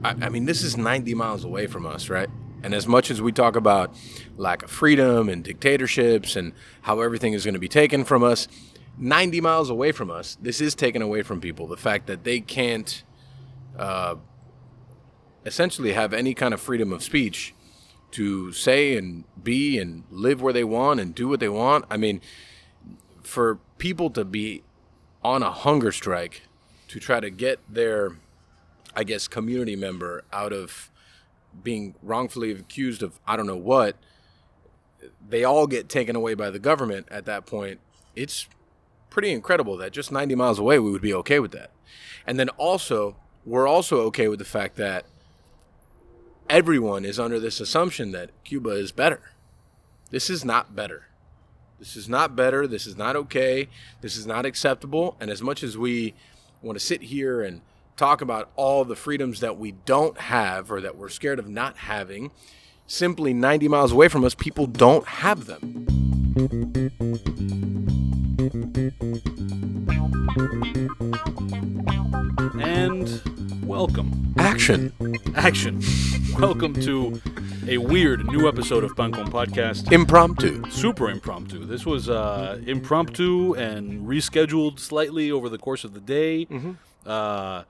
I mean, this is 90 miles away from us, right? And as much as we talk about lack of freedom and dictatorships and how everything is going to be taken from us, 90 miles away from us, this is taken away from people. The fact that they can't essentially have any kind of freedom of speech to say and be and live where they want and do what they want. I mean, for people to be on a hunger strike to try to get their, I guess, community member out of being wrongfully accused of I don't know what, they all get taken away by the government at that point. It's pretty incredible that just 90 miles away we would be okay with that. And then also, we're also okay with the fact that everyone is under this assumption that Cuba is better. This is not better. This is not better. This is not okay. This is not acceptable. And as much as we want to sit here and talk about all the freedoms that we don't have or that we're scared of not having, simply 90 miles away from us, people don't have them. And welcome. Action. Welcome to a weird new episode of Pancon Podcast. Impromptu. Super impromptu. This was impromptu and rescheduled slightly over the course of the day. Mm-hmm.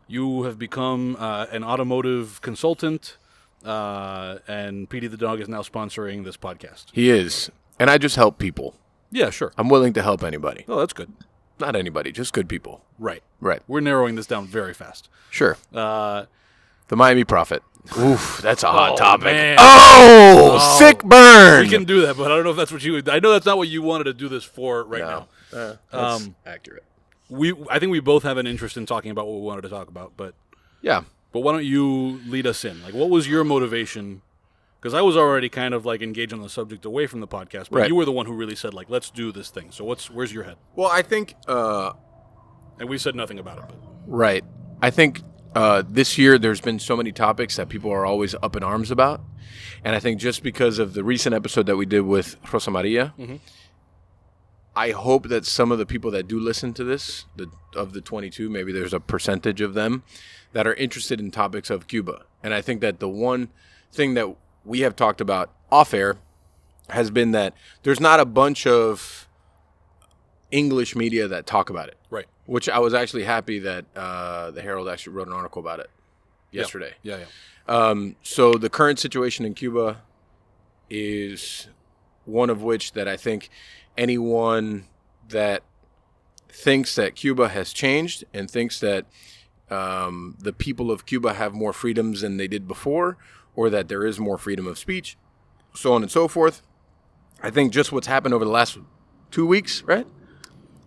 You have become an automotive consultant, and Petey the dog is now sponsoring this podcast. He is. And I just help people. Yeah, sure. I'm willing to help anybody. Oh, that's good. Not anybody, just good people. Right. Right. We're narrowing this down very fast. Sure. The Miami Prophet. Oof, that's a hot topic. Man. Oh, sick burn. We can do that, but I don't know if that's what you... I know that's not what you wanted to do this for now. That's accurate. I think we both have an interest in talking about what we wanted to talk about, but... Yeah. But why don't you lead us in? Like, what was your motivation? Because I was already kind of, like, engaged on the subject away from the podcast, but right. You were the one who really said, like, let's do this thing. So where's your head? Well, I think... and we said nothing about it, but... Right. I think this year there's been so many topics that people are always up in arms about. And I think just because of the recent episode that we did with Rosa Maria, mm-hmm. I hope that some of the people that do listen to this, of the 22, maybe there's a percentage of them that are interested in topics of Cuba. And I think that the one thing that we have talked about off air has been that there's not a bunch of English media that talk about it. Right. Which I was actually happy that the Herald actually wrote an article about it yesterday. Yeah. So the current situation in Cuba is one of which that I think anyone that thinks that Cuba has changed and thinks that the people of Cuba have more freedoms than they did before, or that there is more freedom of speech, so on and so forth. I think just what's happened over the last 2 weeks, right?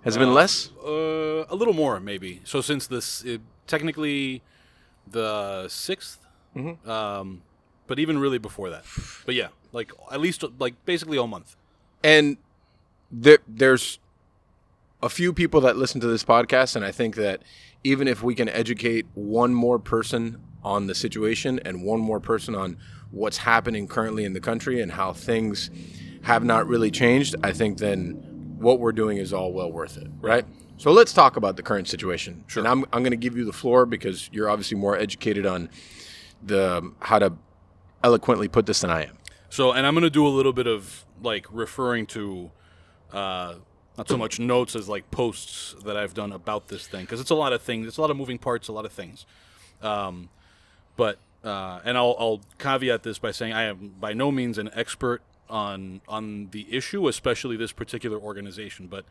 Has it been less? A little more, maybe. So since this, technically the 6th, Mm-hmm. But even really before that. But yeah, like at least like basically all month. And there's a few people that listen to this podcast, and I think that even if we can educate one more person on the situation and one more person on what's happening currently in the country and how things have not really changed, I think then what we're doing is all well worth it, right? So let's talk about the current situation. Sure. And I'm going to give you the floor because you're obviously more educated on how to eloquently put this than I am. So, and I'm going to do a little bit of like referring to not so much notes as like posts that I've done about this thing, because it's a lot of things. It's a lot of moving parts, a lot of things. But I'll caveat this by saying I am by no means an expert on the issue, especially this particular organization. But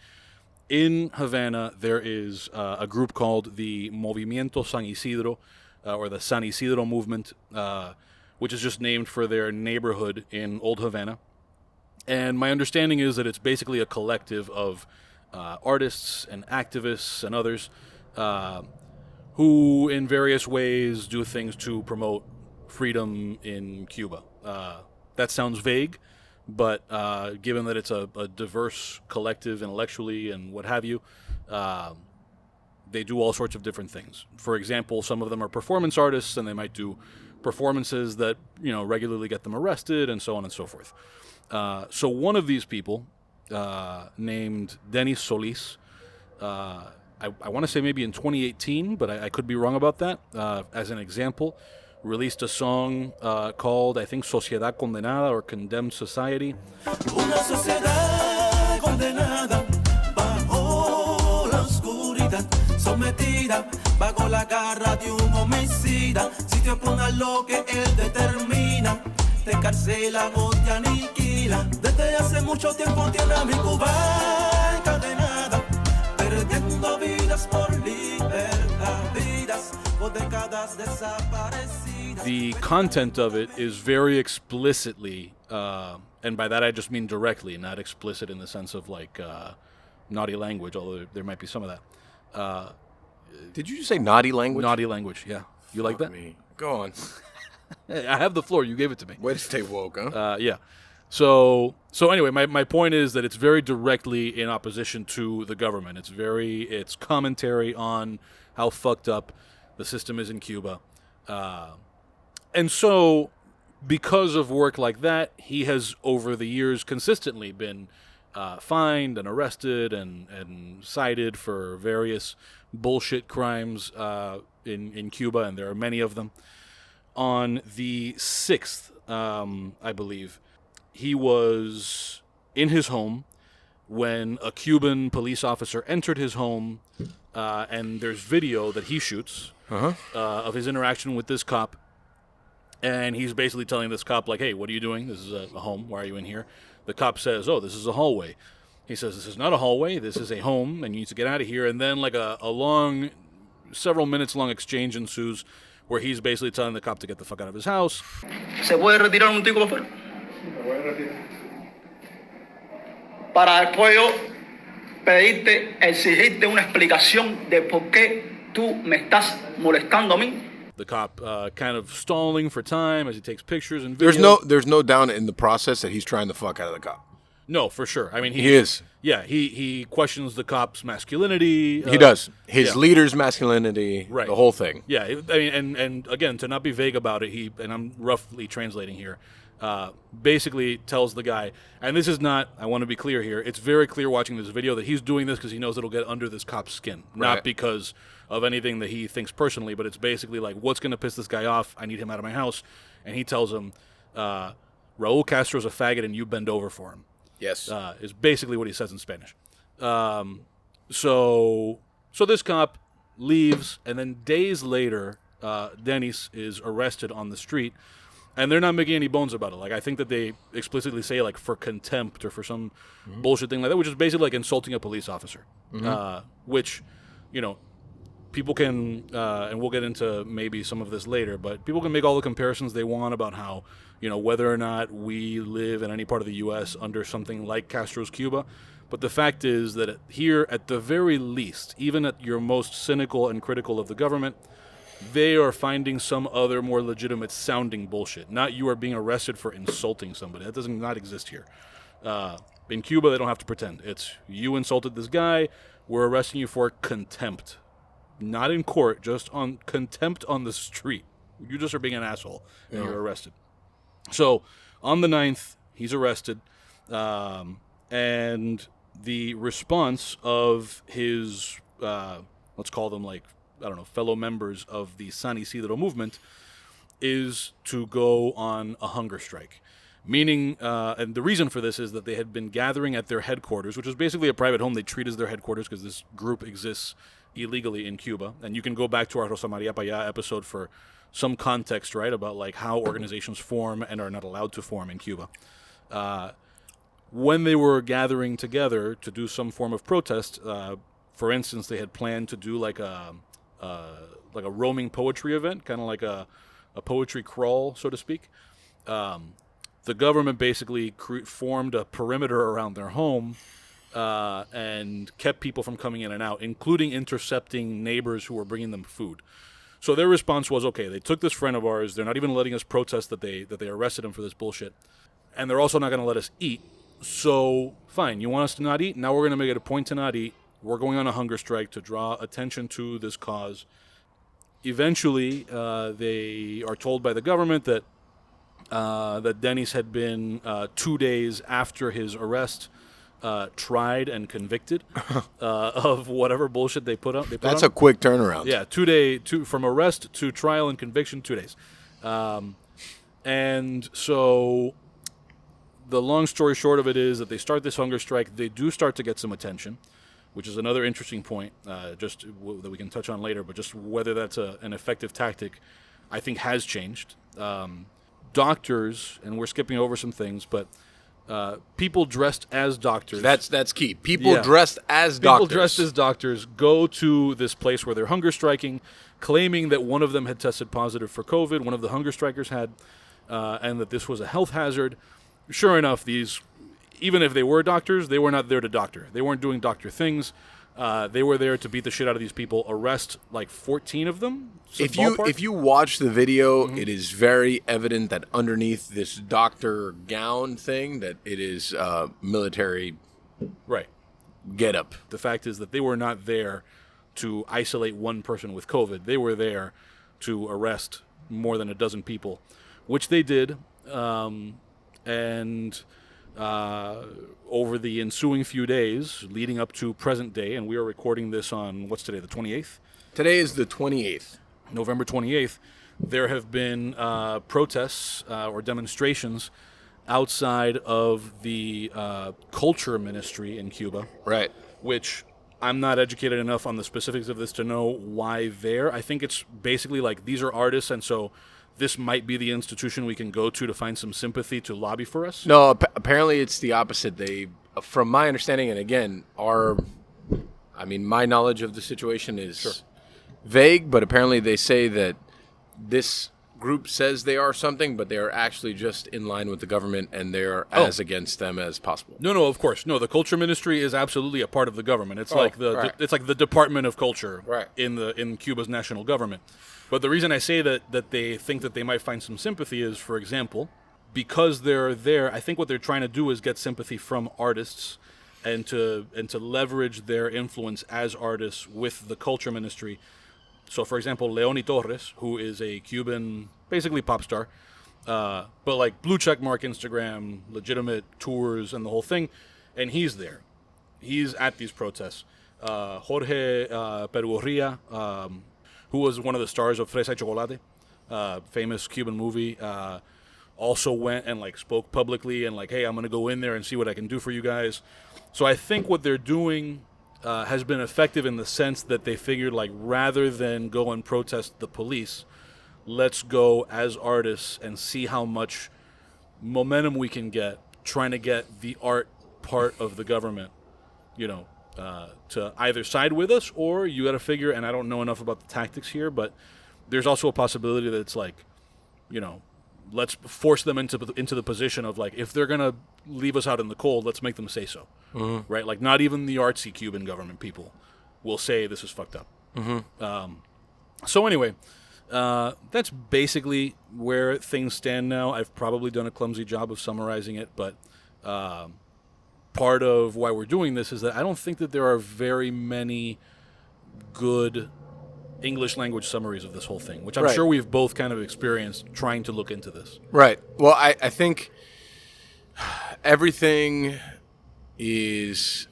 in Havana, there is a group called the Movimiento San Isidro, or the San Isidro Movement, which is just named for their neighborhood in Old Havana. And my understanding is that it's basically a collective of artists and activists and others who in various ways do things to promote freedom in Cuba. That sounds vague, but given that it's a diverse collective intellectually and what have you, they do all sorts of different things. For example, some of them are performance artists, and they might do performances that regularly get them arrested, and so on and so forth. So one of these people, named Denis Solís, I want to say maybe in 2018, but I could be wrong about that. As an example, released a song called, I think, Sociedad Condenada or Condemned Society. Una sociedad condenada bajo la oscuridad, sometida bajo la garra de un homicida. Si te opones a lo que él determina, te encarcela o te aniquila. Desde hace mucho tiempo tiene a mi Cuba encadenada, perdiendo vidas por libertad, vidas por décadas desaparecidas. The content of it is very explicitly, and by that I just mean directly, not explicit in the sense of like naughty language, although there might be some of that. Did you just say naughty language? Naughty language, yeah. You like that? Me. Go on. Hey, I have the floor. You gave it to me. Way to stay woke, huh? Yeah. So anyway, my point is that it's very directly in opposition to the government. It's commentary on how fucked up the system is in Cuba. And so, because of work like that, he has, over the years, consistently been fined and arrested and cited for various bullshit crimes in Cuba, and there are many of them. On the 6th, I believe, he was in his home when a Cuban police officer entered his home, and there's video that he shoots of his interaction with this cop. And he's basically telling this cop, like, hey, what are you doing? This is a home. Why are you in here? The cop says, oh, this is a hallway. He says, this is not a hallway. This is a home, and you need to get out of here. And then, like, a long, several minutes long exchange ensues where he's basically telling the cop to get the fuck out of his house. ¿Se puede retirar un tico para afuera? Me voy a retirar. Para después yo pedirte, exigirte una explicación de por qué tú me estás molestando a mí. The cop kind of stalling for time as he takes pictures and videos. There's no doubt in the process that he's trying the fuck out of the cop. No, for sure. I mean, He is. Yeah, he questions the cop's masculinity. He does. His yeah. leader's masculinity, Right. the whole thing. Yeah, I mean, and again, to not be vague about it, and I'm roughly translating here, basically tells the guy, and this is not, I want to be clear here, it's very clear watching this video that he's doing this because he knows it'll get under this cop's skin, not Right. because of anything that he thinks personally, but it's basically like, what's going to piss this guy off? I need him out of my house. And he tells him, Raul Castro's a faggot and you bend over for him. Yes. Is basically what he says in Spanish. So this cop leaves, and then days later, Denis is arrested on the street, and they're not making any bones about it. Like, I think that they explicitly say, like, for contempt or for some bullshit thing like that, which is basically like insulting a police officer, which, you know, people can, and we'll get into maybe some of this later, but people can make all the comparisons they want about how, you know, whether or not we live in any part of the U.S. under something like Castro's Cuba. But the fact is that here, at the very least, even at your most cynical and critical of the government, they are finding some other more legitimate sounding bullshit. Not you are being arrested for insulting somebody. That does not exist here. In Cuba, they don't have to pretend. It's, you insulted this guy, we're arresting you for contempt. Not in court, just on contempt on the street. You just are being an asshole, and you're arrested. So, on the 9th, he's arrested, and the response of his, let's call them, like, I don't know, fellow members of the San Isidro Movement is to go on a hunger strike. Meaning, and the reason for this is that they had been gathering at their headquarters, which is basically a private home they treat as their headquarters because this group exists illegally in Cuba. And you can go back to our Rosa Maria Paya episode for some context, right, about like how organizations form and are not allowed to form in Cuba. When they were gathering together to do some form of protest, for instance, they had planned to do like a roaming poetry event, kind of like a poetry crawl, so to speak. The government basically formed a perimeter around their home and kept people from coming in and out, including intercepting neighbors who were bringing them food. So their response was, okay, they took this friend of ours, they're not even letting us protest that they arrested him for this bullshit, and they're also not going to let us eat. So, fine, you want us to not eat? Now we're going to make it a point to not eat. We're going on a hunger strike to draw attention to this cause. Eventually, they are told by the government that Denis had been 2 days after his arrest tried and convicted of whatever bullshit they put up. That's a quick turnaround. Yeah, 2 day, from arrest to trial and conviction, 2 days. And so the long story short of it is that they start this hunger strike. They do start to get some attention, which is another interesting point, that we can touch on later, but just whether that's an effective tactic, I think has changed. Doctors, and we're skipping over some things, but people dressed as doctors. That's key. People dressed as doctors. People dressed as doctors go to this place where they're hunger striking, claiming that one of them had tested positive for COVID, one of the hunger strikers had, and that this was a health hazard. Sure enough, even if they were doctors, they were not there to doctor. They weren't doing doctor things. They were there to beat the shit out of these people, arrest like 14 of them. If you watch the video, it is very evident that underneath this doctor gown thing, that it is military getup. The fact is that they were not there to isolate one person with COVID. They were there to arrest more than a dozen people, which they did. And over the ensuing few days, leading up to present day, and we are recording this on, what's today, the 28th? Today is the 28th. November 28th, there have been protests or demonstrations outside of the culture ministry in Cuba. Right. Which I'm not educated enough on the specifics of this to know why there. I think it's basically like these are artists, and so this might be the institution we can go to find some sympathy to lobby for us? No, apparently it's the opposite. From my understanding, and again, my knowledge of the situation is vague, but apparently they say that this group says they are something, but they are actually just in line with the government, and they are as against them as possible. No, of course. No, the culture ministry is absolutely a part of the government. It's it's like the Department of Culture in Cuba's national government. But the reason I say that they think that they might find some sympathy is, for example, because they're there, I think what they're trying to do is get sympathy from artists and to leverage their influence as artists with the culture ministry. So, for example, Leoni Torres, who is a Cuban, basically pop star, but like blue check mark Instagram, legitimate tours and the whole thing, and he's there. He's at these protests. Jorge Perurria, who was one of the stars of Fresa y Chocolate, famous Cuban movie, also went and like spoke publicly and like, hey, I'm going to go in there and see what I can do for you guys. So I think what they're doing has been effective in the sense that they figured like rather than go and protest the police, let's go as artists and see how much momentum we can get trying to get the art part of the government, to either side with us, or you got to figure, and I don't know enough about the tactics here, but there's also a possibility that it's like, let's force them into the position of like, if they're going to leave us out in the cold, let's make them say so. Mm-hmm. Right? Like not even the artsy Cuban government people will say this is fucked up. Mm-hmm. So anyway, that's basically where things stand now. I've probably done a clumsy job of summarizing it, but part of why we're doing this is that I don't think that there are very many good English language summaries of this whole thing, which I'm sure we've both kind of experienced trying to look into this. Right. Well, I think everything is...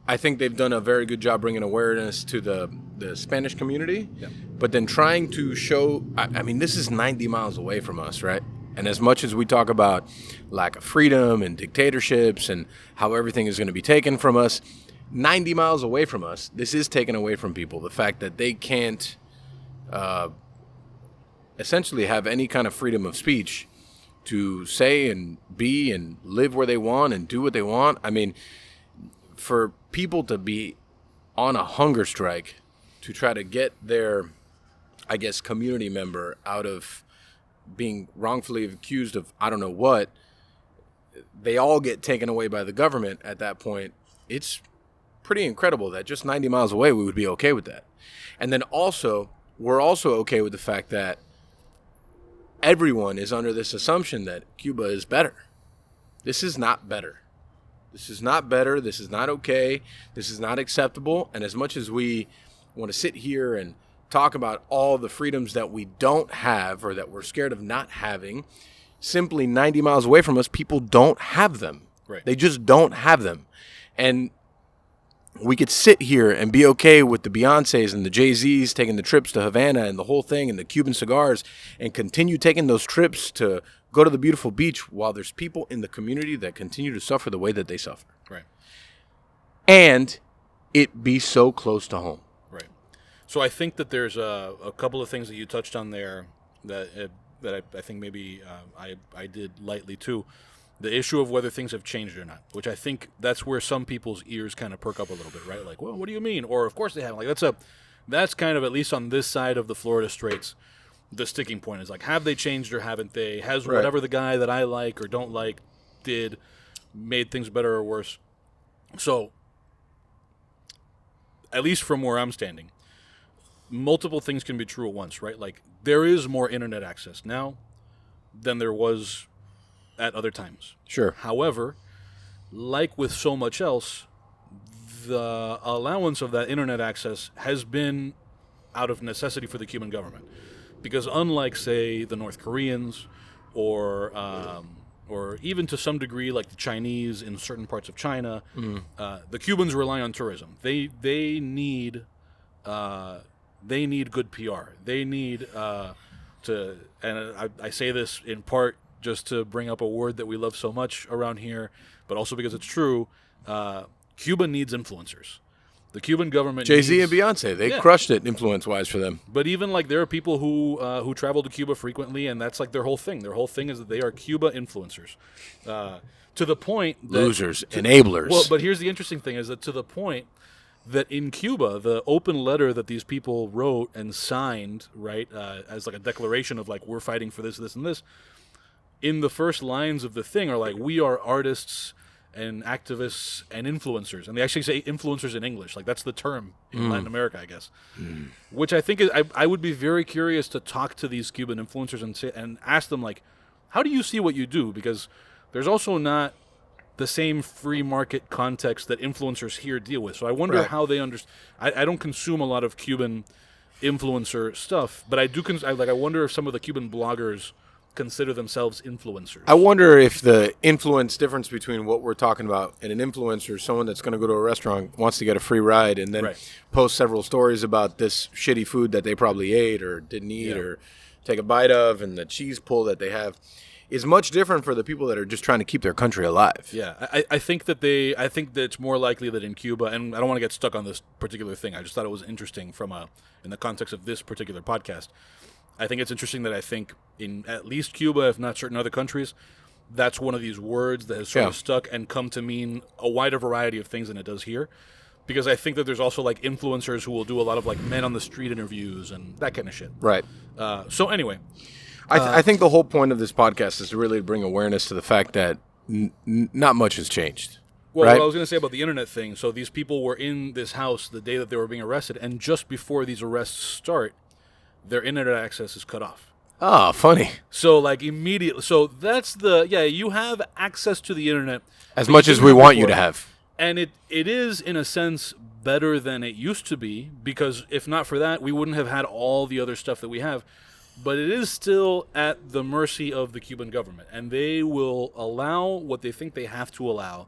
I think they've done a very good job bringing awareness to the Spanish community, but then trying to show... I mean, this is 90 miles away from us, right? And as much as we talk about lack of freedom and dictatorships and how everything is going to be taken from us, 90 miles away from us, this is taken away from people. The fact that they can't essentially have any kind of freedom of speech to say and be and live where they want and do what they want. I mean, for people to be on a hunger strike to try to get their, I guess, community member out of being wrongfully accused of I don't know what, they all get taken away by the government at that point. It's pretty incredible that just 90 miles away we would be okay with that. And then also, we're also okay with the fact that everyone is under this assumption that Cuba is better. This is not better. This is not better. This is not okay. This is not acceptable. And as much as we want to sit here and talk about all the freedoms that we don't have or that we're scared of not having, simply 90 miles away from us, people don't have them. Right. They just don't have them. And we could sit here and be okay with the Beyoncés and the Jay-Z's taking the trips to Havana and the whole thing and the Cuban cigars and continue taking those trips to go to the beautiful beach while there's people in the community that continue to suffer the way that they suffer. Right. And it be so close to home. Right. So I think that there's a couple of things that you touched on there that I think maybe I did lightly too. The issue of whether things have changed or not, which I think that's where some people's ears kind of perk up a little bit, right? Like, well, what do you mean? Or of course they haven't. Like that's kind of, at least on this side of the Florida Straits, the sticking point is like, have they changed or haven't they? Has whatever the guy that I like or don't like did made things better or worse? So, at least from where I'm standing, multiple things can be true at once, right? Like, there is more internet access now than there was at other times. Sure. However, like with so much else, the allowance of that internet access has been out of necessity for the Cuban government. Because unlike, say, the North Koreans or even to some degree like the Chinese in certain parts of China, the Cubans rely on tourism. They need good PR. They need to, and I say this in part just to bring up a word that we love so much around here, but also because it's true. Cuba needs influencers. The Cuban government Jay-Z needs, and Beyonce, they crushed it influence-wise for them. But even like there are people who travel to Cuba frequently, and that's like their whole thing. Their whole thing is that they are Cuba influencers. To the point that, losers, enablers. Well, but here's the interesting thing: is that to the point that in Cuba, the open letter that these people wrote and signed, right, as like a declaration of like, we're fighting for this, this, and this. In the first lines of the thing are like, we are artists and activists and influencers. And they actually say influencers in English. Like, that's the term in Latin America, I guess. Which I think is, I would be very curious to talk to these Cuban influencers and ask them, like, how do you see what you do? Because there's also not the same free market context that influencers here deal with. So I wonder how they understand. I don't consume a lot of Cuban influencer stuff, but I do. I wonder if some of the Cuban bloggers consider themselves influencers. I wonder if the influence difference between what we're talking about and an influencer, someone that's going to go to a restaurant, wants to get a free ride, and then post several stories about this shitty food that they probably ate or didn't eat or take a bite of, and the cheese pull that they have, is much different for the people that are just trying to keep their country alive. Yeah, I think that it's more likely that in Cuba, and I don't want to get stuck on this particular thing. I just thought it was interesting in the context of this particular podcast. I think it's interesting that I think in at least Cuba, if not certain other countries, that's one of these words that has sort of stuck and come to mean a wider variety of things than it does here. Because I think that there's also like influencers who will do a lot of like men on the street interviews and that kind of shit. Right. So anyway. I think the whole point of this podcast is to really bring awareness to the fact that not much has changed. Well, what I was going to say about the internet thing, so these people were in this house the day that they were being arrested, and just before these arrests start, their internet access is cut off. Oh, funny. So, like, immediately. So, that's you have access to the internet. As much as we want you to have. And it is, in a sense, better than it used to be, because if not for that, we wouldn't have had all the other stuff that we have. But it is still at the mercy of the Cuban government, and they will allow what they think they have to allow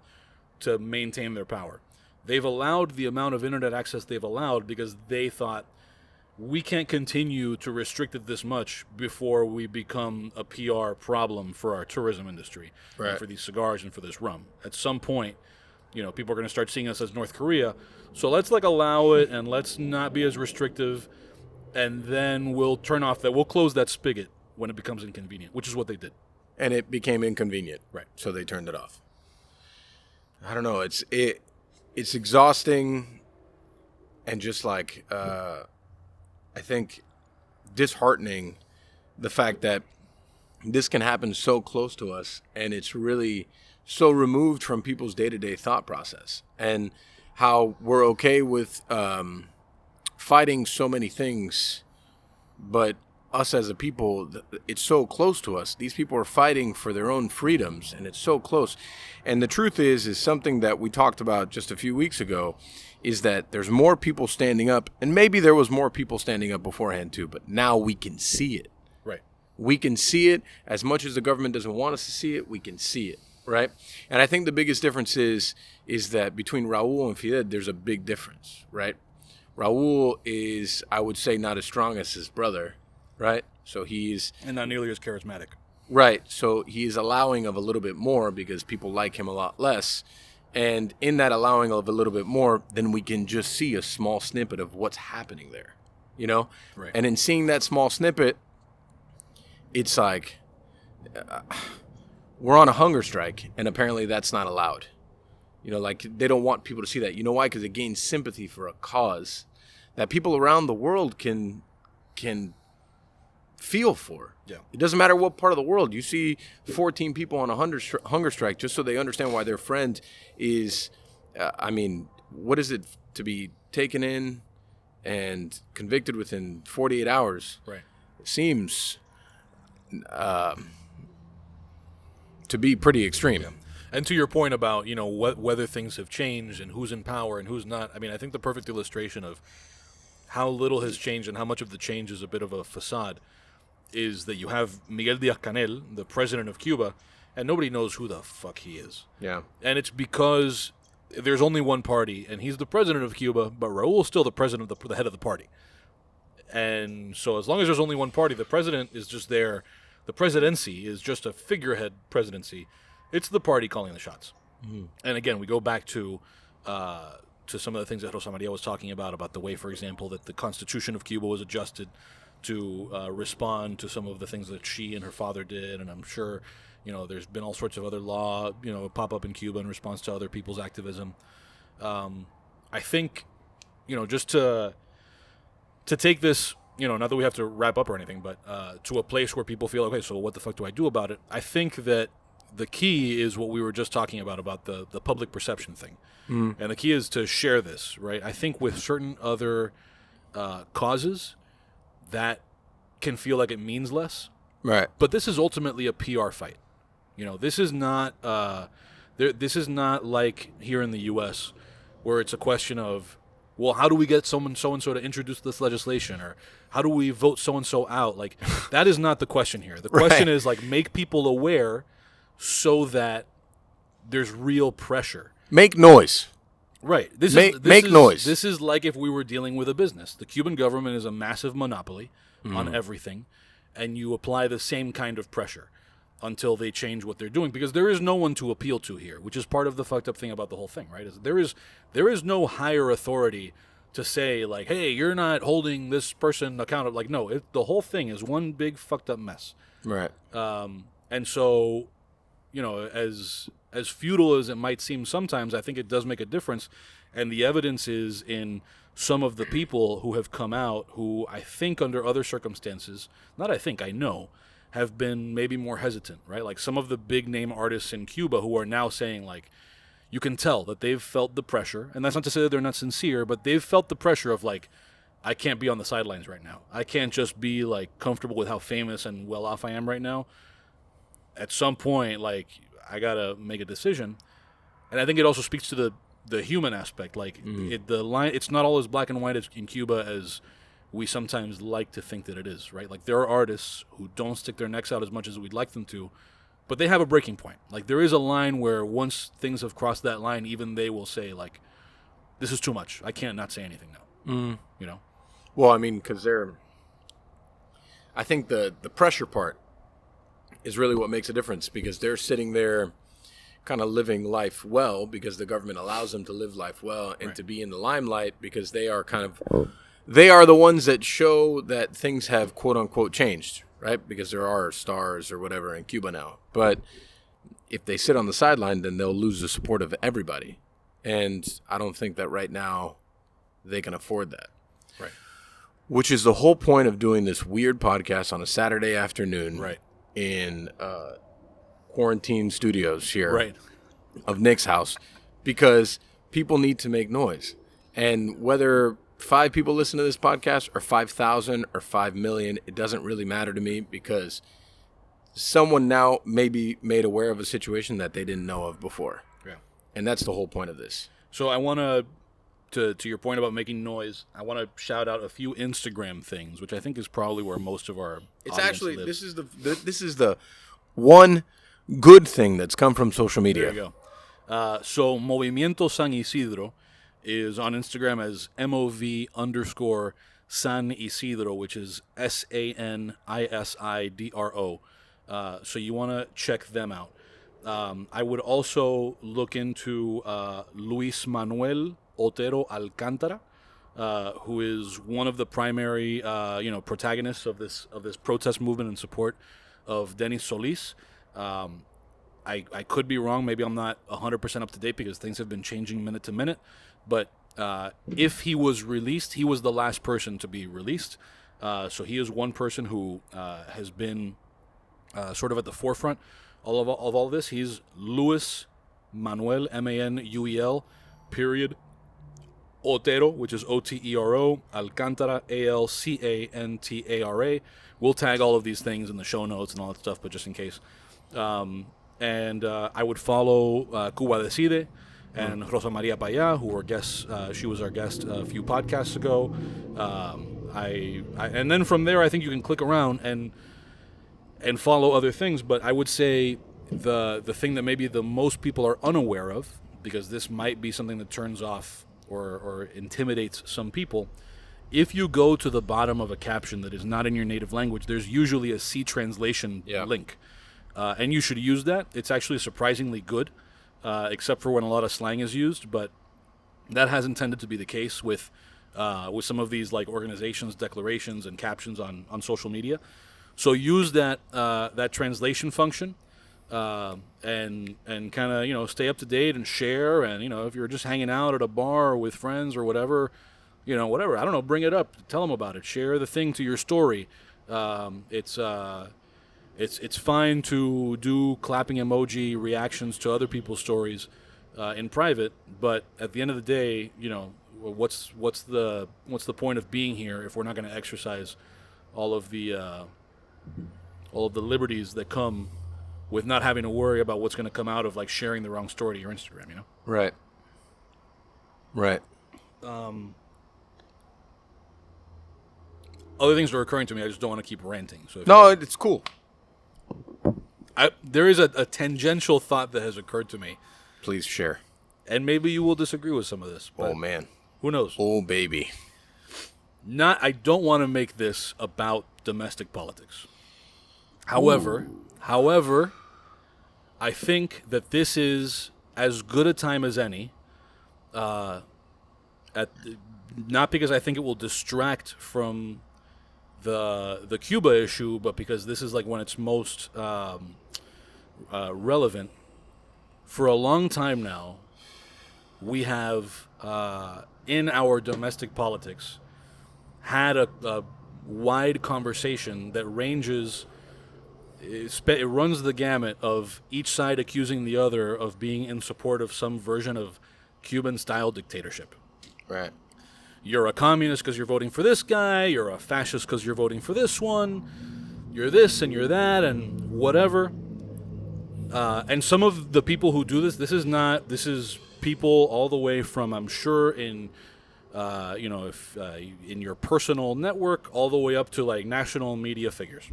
to maintain their power. They've allowed the amount of internet access they've allowed because they thought, we can't continue to restrict it this much before we become a PR problem for our tourism industry, and for these cigars and for this rum. At some point, people are going to start seeing us as North Korea. So let's allow it, and let's not be as restrictive, and then we'll close that spigot when it becomes inconvenient, which is what they did. And it became inconvenient. Right. So they turned it off. I don't know. It's exhausting and just like... I think disheartening the fact that this can happen so close to us, and it's really so removed from people's day-to-day thought process, and how we're okay with fighting so many things, but us as a people, it's so close to us. These people are fighting for their own freedoms, and it's so close. And the truth is something that we talked about just a few weeks ago, is that there's more people standing up, and maybe there was more people standing up beforehand too, but now we can see it. Right. We can see it. As much as the government doesn't want us to see it, we can see it. right? And I think the biggest difference is that between Raul and Fidel, there's a big difference, right? Raul is, I would say, not as strong as his brother, right? So he's... And not nearly as charismatic. Right. So he is allowing of a little bit more because people like him a lot less. And in that allowing of a little bit more, then we can just see a small snippet of what's happening there, you know? Right. And in seeing that small snippet, it's like we're on a hunger strike, and apparently that's not allowed. You know, like they don't want people to see that. You know why? Because it gains sympathy for a cause that people around the world can feel for. Yeah. It doesn't matter what part of the world. You see 14 people on a hunger strike just so they understand why their friend is, what is it to be taken in and convicted within 48 hours? Right. It seems to be pretty extreme. Yeah. And to your point about, you know, whether things have changed and who's in power and who's not, I mean, I think the perfect illustration of how little has changed and how much of the change is a bit of a facade is that you have Miguel Díaz-Canel, the president of Cuba, and nobody knows who the fuck he is. Yeah. And it's because there's only one party, and he's the president of Cuba, but Raúl's still the president of the head of the party. And so as long as there's only one party, the president is just there. The presidency is just a figurehead presidency. It's the party calling the shots. Mm-hmm. And again, we go back to some of the things that Rosa Maria was talking about the way, for example, that the Constitution of Cuba was adjusted to respond to some of the things that she and her father did. And I'm sure, you know, there's been all sorts of other law, you know, pop up in Cuba in response to other people's activism. I think, you know, just to take this, you know, not that we have to wrap up or anything, but to a place where people feel, okay, so what the fuck do I do about it? I think that the key is what we were just talking about the public perception thing. Mm. And the key is to share this, right? I think with certain other causes, that can feel like it means less. Right. But this is ultimately a PR fight. You know, this is not this is not like here in the U.S. where it's a question of, well, how do we get someone so-and-so to introduce this legislation, or how do we vote so-and-so out? Like, that is not the question here. The question is, like, make people aware so that there's real pressure. Make noise. Right. Make noise. This is like if we were dealing with a business. The Cuban government is a massive monopoly on everything, and you apply the same kind of pressure until they change what they're doing, because there is no one to appeal to here, which is part of the fucked up thing about the whole thing, right? Is there is no higher authority to say, like, hey, you're not holding this person accountable. Like, no, the whole thing is one big fucked up mess. Right. And so, you know, as futile as it might seem sometimes, I think it does make a difference. And the evidence is in some of the people who have come out who I think under other circumstances, I know, have been maybe more hesitant, right? Like some of the big name artists in Cuba who are now saying, like, you can tell that they've felt the pressure. And that's not to say that they're not sincere, but they've felt the pressure of, like, I can't be on the sidelines right now. I can't just be, like, comfortable with how famous and well off I am right now. At some point, like, I gotta make a decision. And I think it also speaks to the human aspect. Like, it's not all as black and white as in Cuba as we sometimes like to think that it is, right? Like, there are artists who don't stick their necks out as much as we'd like them to, but they have a breaking point. Like, there is a line where once things have crossed that line, even they will say, like, this is too much. I can't not say anything now. You know? Well, I mean, because I think the pressure part is really what makes a difference, because they're sitting there kind of living life well because the government allows them to live life well and to be in the limelight because they are the ones that show that things have quote unquote changed, right? Because there are stars or whatever in Cuba now. But if they sit on the sideline, then they'll lose the support of everybody. And I don't think that right now they can afford that. Right. Which is the whole point of doing this weird podcast on a Saturday afternoon. Right. In quarantine studios here, right, of Nick's house, because people need to make noise. And whether 5 people listen to this podcast or 5,000 or 5 million, it doesn't really matter to me, because someone now may be made aware of a situation that they didn't know of before. Yeah. And that's the whole point of this. So I want to your point about making noise, I want to shout out a few Instagram things, which I think is probably where most of our It's audience actually lives. this is the one good thing that's come from social media. There you go. So Movimiento San Isidro is on Instagram as MOV_San Isidro, which is SANISIDRO. So you want to check them out. I would also look into Luis Manuel Otero Alcántara, who is one of the primary, protagonists of this protest movement in support of Denis Solís. I could be wrong. Maybe I'm not 100% up to date because things have been changing minute to minute. But if he was released, he was the last person to be released. So he is one person who has been sort of at the forefront of all this. He's Luis Manuel, MANUEL, period, Otero, which is OTERO, Alcántara, ALCANTARA. We'll tag all of these things in the show notes and all that stuff, but just in case. And I would follow Cuba Decide and Rosa Maria Paya, who were guests. She was our guest a few podcasts ago. And then from there, I think you can click around and follow other things. But I would say the thing that maybe the most people are unaware of, because this might be something that turns off or intimidates some people. If you go to the bottom of a caption that is not in your native language, there's usually a C translation link. And you should use that. It's actually surprisingly good, except for when a lot of slang is used. But that hasn't tended to be the case with some of these like organizations' declarations and captions on social media. So use that translation function and kind of stay up to date and share. And if you're just hanging out at a bar with friends or whatever, whatever, I don't know, bring it up, tell them about it, share the thing to your story. It's fine to do clapping emoji reactions to other people's stories in private, but at the end of the day, what's the point of being here if we're not going to exercise all of the liberties that come with not having to worry about what's going to come out of like sharing the wrong story to your Instagram, Right. Other things are occurring to me. I just don't want to keep ranting. So It's cool. There is a tangential thought that has occurred to me. Please share. And maybe you will disagree with some of this. Oh, man. Who knows? Oh, baby. I don't want to make this about domestic politics. However, I think that this is as good a time as any. Not because I think it will distract from the Cuba issue, but because this is like when it's most relevant. For a long time now, we have in our domestic politics had a wide conversation that ranges. It runs the gamut of each side accusing the other of being in support of some version of Cuban-style dictatorship. Right. You're a communist because you're voting for this guy. You're a fascist because you're voting for this one. You're this and you're that and whatever. And some of the people who do this is people all the way from, I'm sure, in in your personal network, all the way up to like national media figures.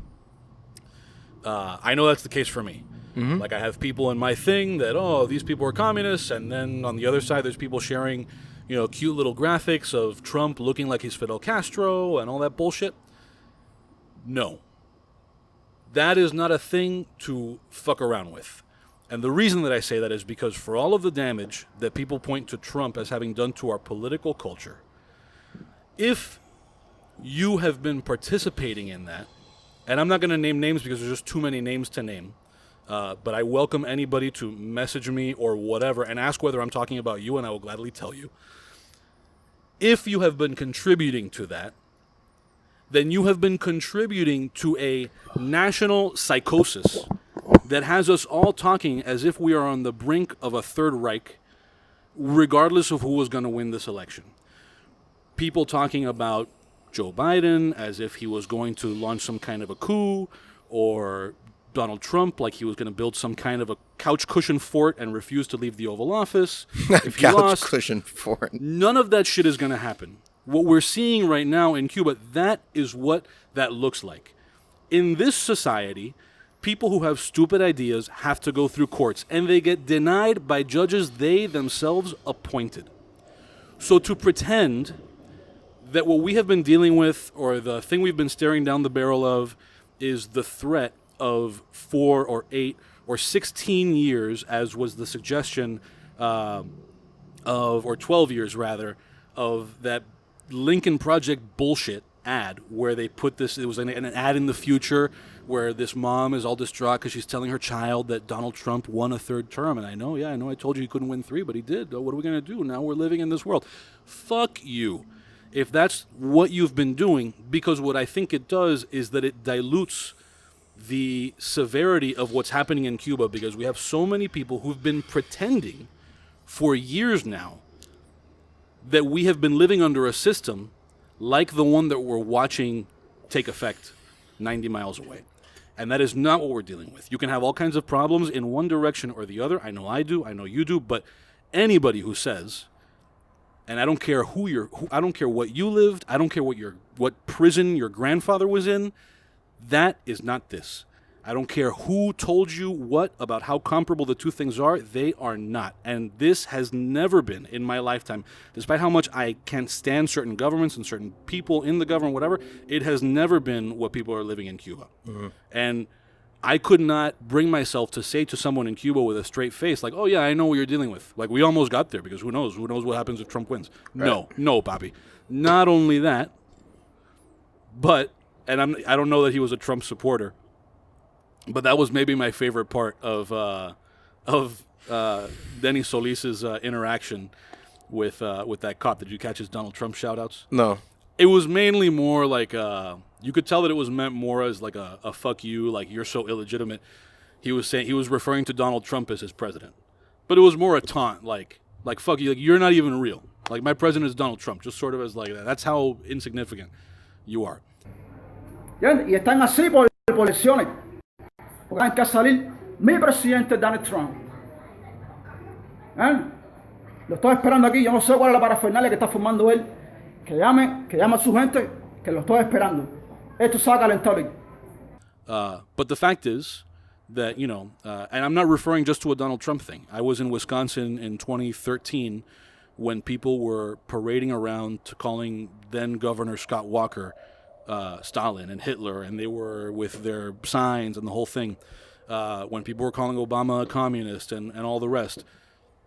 I know that's the case for me. Mm-hmm. Like I have people in my thing that, these people are communists, and then on the other side there's people sharing, cute little graphics of Trump looking like he's Fidel Castro and all that bullshit. No. That is not a thing to fuck around with. And the reason that I say that is because for all of the damage that people point to Trump as having done to our political culture, if you have been participating in that, and I'm not going to name names because there's just too many names to name, but I welcome anybody to message me or whatever and ask whether I'm talking about you, and I will gladly tell you. If you have been contributing to that, then you have been contributing to a national psychosis that has us all talking as if we are on the brink of a Third Reich, regardless of who was going to win this election. People talking about Joe Biden as if he was going to launch some kind of a coup, or Donald Trump like he was going to build some kind of a couch cushion fort and refuse to leave the Oval Office. If he lost, cushion fort. None of that shit is going to happen. What we're seeing right now in Cuba, that is what that looks like. In this society, people who have stupid ideas have to go through courts, and they get denied by judges they themselves appointed. So to pretend that what we have been dealing with, or the thing we've been staring down the barrel of, is the threat of 4 or 8 or 16 years, as was the suggestion or 12 years rather, of that Lincoln Project bullshit ad where they put this, it was an ad in the future where this mom is all distraught because she's telling her child that Donald Trump won a 3rd term. And I know I told you he couldn't win 3, but he did. What are we going to do? Now we're living in this world. Fuck you. If that's what you've been doing, because what I think it does is that it dilutes the severity of what's happening in Cuba, because we have so many people who've been pretending for years now that we have been living under a system like the one that we're watching take effect 90 miles away. And that is not what we're dealing with. You can have all kinds of problems in one direction or the other. I know I do. I know you do. But anybody who says, and I don't care I don't care what you lived, I don't care what prison your grandfather was in, that is not this. I don't care who told you what about how comparable the two things are. They are not. And this has never been in my lifetime, despite how much I can't stand certain governments and certain people in the government, whatever, it has never been what people are living in Cuba. Mm-hmm. And I could not bring myself to say to someone in Cuba with a straight face, like, oh yeah, I know what you're dealing with. Like, we almost got there, because who knows what happens if Trump wins. Right. No, Bobby. Not only that, but, and I don't know that he was a Trump supporter, but that was maybe my favorite part of Denis Solís's interaction with that cop. Did you catch his Donald Trump shout-outs? No. It was mainly more like you could tell that it was meant more as like a fuck you, like you're so illegitimate. He was referring to Donald Trump as his president, but it was more a taunt, like fuck you, like you're not even real. Like my president is Donald Trump, just sort of as like that. That's how insignificant you are. Y están así por elecciones. Porque hay que salir mi presidente Donald Trump. Lo estoy esperando aquí. Yo no sé cuál es la parafernalia que está formando él. Que llame a su gente, que lo estoy esperando. Esto se va a calentar. But the fact is that, and I'm not referring just to a Donald Trump thing. I was in Wisconsin in 2013 when people were parading around to calling then Governor Scott Walker Stalin and Hitler, and they were with their signs and the whole thing. When people were calling Obama a communist and all the rest.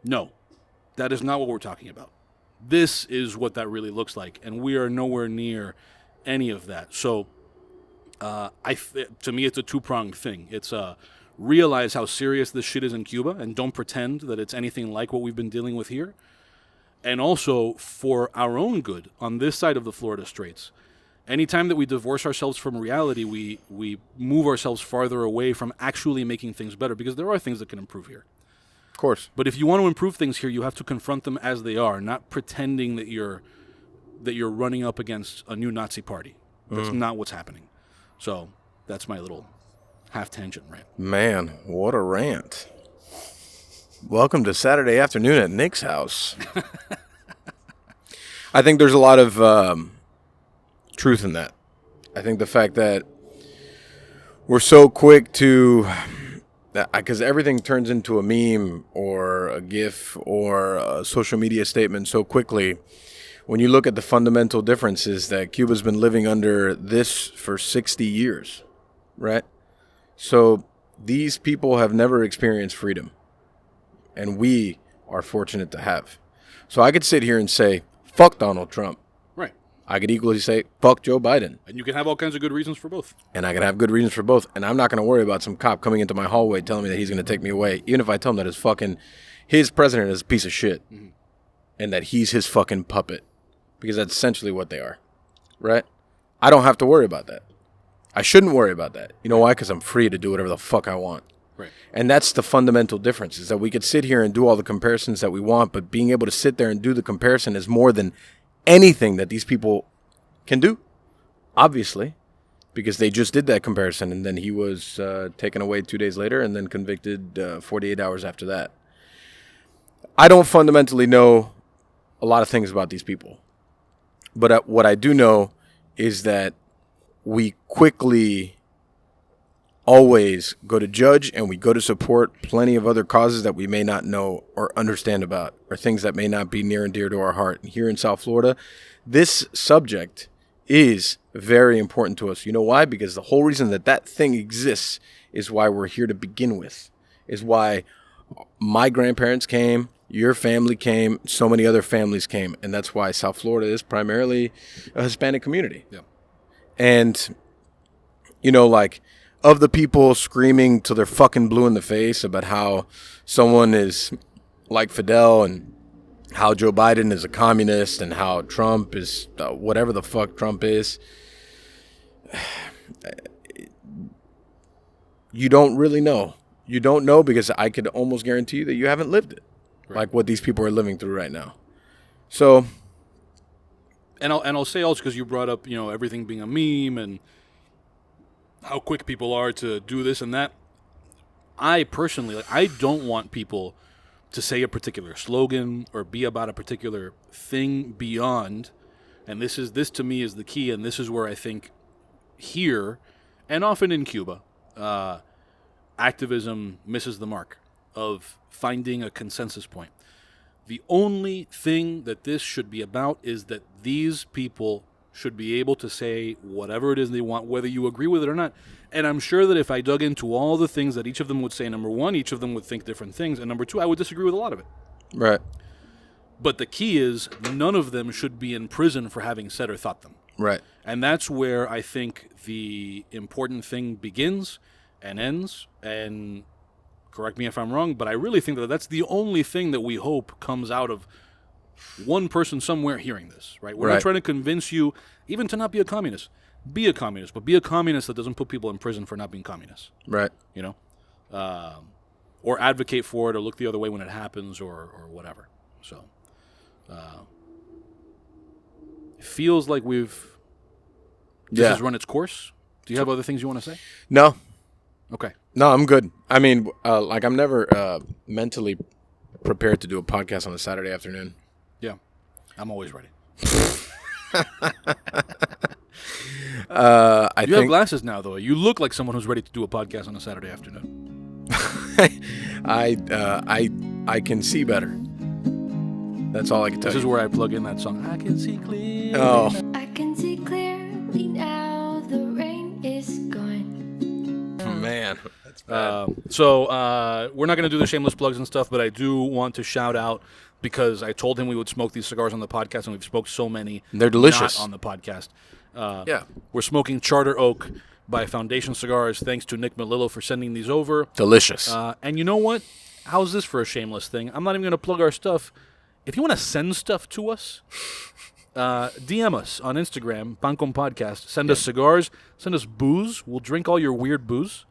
No, that is not what we're talking about. This is what that really looks like, and we are nowhere near any of that. So, to me, it's a two-pronged thing. It's realize how serious this shit is in Cuba, and don't pretend that it's anything like what we've been dealing with here. And also, for our own good, on this side of the Florida Straits, anytime that we divorce ourselves from reality, we move ourselves farther away from actually making things better, because there are things that can improve here. Of course. But if you want to improve things here, you have to confront them as they are, not pretending that you're running up against a new Nazi party. That's not what's happening. So that's my little half-tangent rant. Man, what a rant. Welcome to Saturday afternoon at Nick's house. I think there's a lot of truth in that. I think the fact that we're so quick to, because everything turns into a meme or a GIF or a social media statement so quickly. When you look at the fundamental differences that Cuba's been living under this for 60 years, right? So these people have never experienced freedom, and we are fortunate to have. So I could sit here and say, fuck Donald Trump. Right. I could equally say, fuck Joe Biden. And you can have all kinds of good reasons for both. And I can have good reasons for both. And I'm not going to worry about some cop coming into my hallway telling me that he's going to take me away, even if I tell him that his president is a piece of shit, and that he's his fucking puppet. Because that's essentially what they are, right? I don't have to worry about that. I shouldn't worry about that. You know why? Because I'm free to do whatever the fuck I want. Right. And that's the fundamental difference, is that we could sit here and do all the comparisons that we want, but being able to sit there and do the comparison is more than anything that these people can do, obviously, because they just did that comparison, and then he was taken away 2 days later and then convicted 48 hours after that. I don't fundamentally know a lot of things about these people. But what I do know is that we quickly always go to judge and we go to support plenty of other causes that we may not know or understand about, or things that may not be near and dear to our heart. And here in South Florida, this subject is very important to us. You know why? Because the whole reason that thing exists is why we're here to begin with, is why my grandparents came, your family came, so many other families came. And that's why South Florida is primarily a Hispanic community. Yeah. And, you know, like, of the people screaming till they're fucking blue in the face about how someone is like Fidel and how Joe Biden is a communist and how Trump is whatever the fuck Trump is, you don't really know. You don't know, because I could almost guarantee you that you haven't lived it, like what these people are living through right now. So, and I'll say also, because you brought up, you know, everything being a meme and how quick people are to do this and that. I personally, like, I don't want people to say a particular slogan or be about a particular thing beyond, and this to me is the key, and this is where I think here, and often in Cuba, activism misses the mark of finding a consensus point. The only thing that this should be about is that these people should be able to say whatever it is they want, whether you agree with it or not. And I'm sure that if I dug into all the things that each of them would say, number one, each of them would think different things, and number two, I would disagree with a lot of it. right, But the key is none of them should be in prison for having said or thought them. right, And that's where I think the important thing begins and ends. And correct me if I'm wrong, but I really think that that's the only thing that we hope comes out of one person somewhere hearing this, right? We're Right. not trying to convince you even to not be a communist. Be a communist, but be a communist that doesn't put people in prison for not being communists, right. you know? Or advocate for it or look the other way when it happens or whatever. So it feels like this has run its course. Do you have other things you want to say? No, Okay. no, I'm good. I mean, like, I'm never mentally prepared to do a podcast on a Saturday afternoon. Yeah. I'm always ready. You have glasses now, though. You look like someone who's ready to do a podcast on a Saturday afternoon. I can see better. That's all I can tell This you. is where I plug in that song. I can see clear. Oh, I can see clearly now the rain is gone. man. That's bad. So we're not going to do the shameless plugs and stuff, but I do want to shout out, because I told him we would smoke these cigars on the podcast, and we've smoked so many. They're delicious. Not on the podcast. Yeah. We're smoking Charter Oak by Foundation Cigars. Thanks to Nick Melillo for sending these over. Delicious. And you know what? How's this for a shameless thing? I'm not even going to plug our stuff. If you want to send stuff to us, DM us on Instagram, Pancom Podcast. Send us cigars. Send us booze. We'll drink all your weird booze.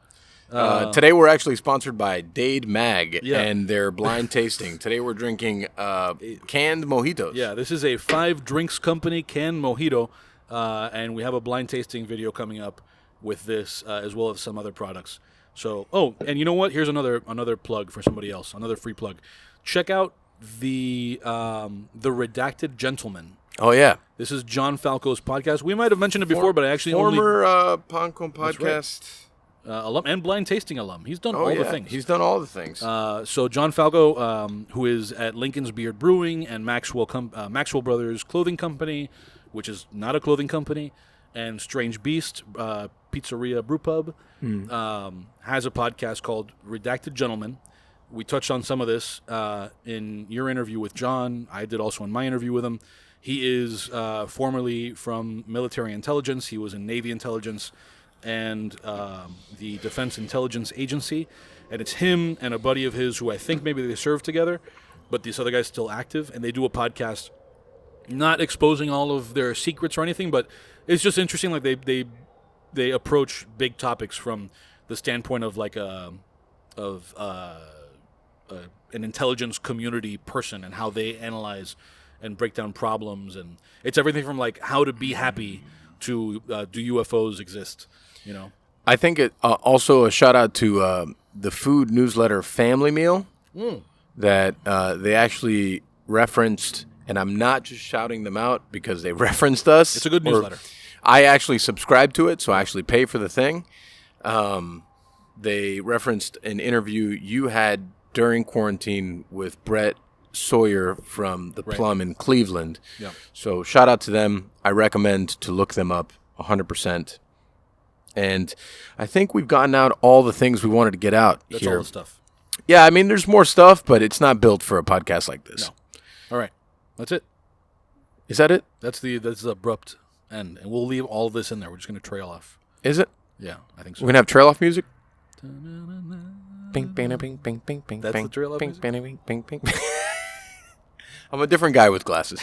Today we're actually sponsored by DADE Mag Yeah. and their blind tasting. Today we're drinking canned mojitos. Yeah, this is a 5 drinks company canned mojito, and we have a blind tasting video coming up with this, as well as some other products. So, and you know what? Here's another plug for somebody else, another free plug. Check out the Redacted Gentleman. Oh, yeah. This is John Falco's podcast. We might have mentioned it before, but I actually former Pancom podcast alum and blind tasting alum. He's done all the things. He's done all the things. So John Falco, who is at Lincoln's Beard Brewing and Maxwell Brothers Clothing Company, which is not a clothing company, and Strange Beast Pizzeria Brewpub, has a podcast called Redacted Gentleman. We touched on some of this in your interview with John. I did also in my interview with him. He is formerly from military intelligence. He was in Navy intelligence and the Defense Intelligence Agency. And it's him and a buddy of his who I think maybe they serve together, but this other guy's still active. And they do a podcast not exposing all of their secrets or anything, but it's just interesting. Like they approach big topics from the standpoint of like an intelligence community person and how they analyze and break down problems. And it's everything from like how to be happy to do UFOs exist, you know? I think it also a shout out to the food newsletter Family Meal that they actually referenced, and I'm not just shouting them out because they referenced us. It's a good newsletter. I actually subscribe to it, so I actually pay for the thing. they referenced an interview you had during quarantine with Brett Sawyer from the Plum in Cleveland. Yeah. So shout out to them. I recommend to look them up 100%. And I think we've gotten out all the things we wanted to get out That's here. all the stuff. Yeah, I mean, there's more stuff, but it's not built for a podcast like this. No. All right. That's it. Is that it? That's the abrupt end. And we'll leave all this in there. We're just going to trail off. Is it? Yeah, I think so. We're going to have trail off music? Bing, bing, bing, bing, bing, bing. That's the trail off bing, music? bing, bing, bing, bing. I'm a different guy with glasses.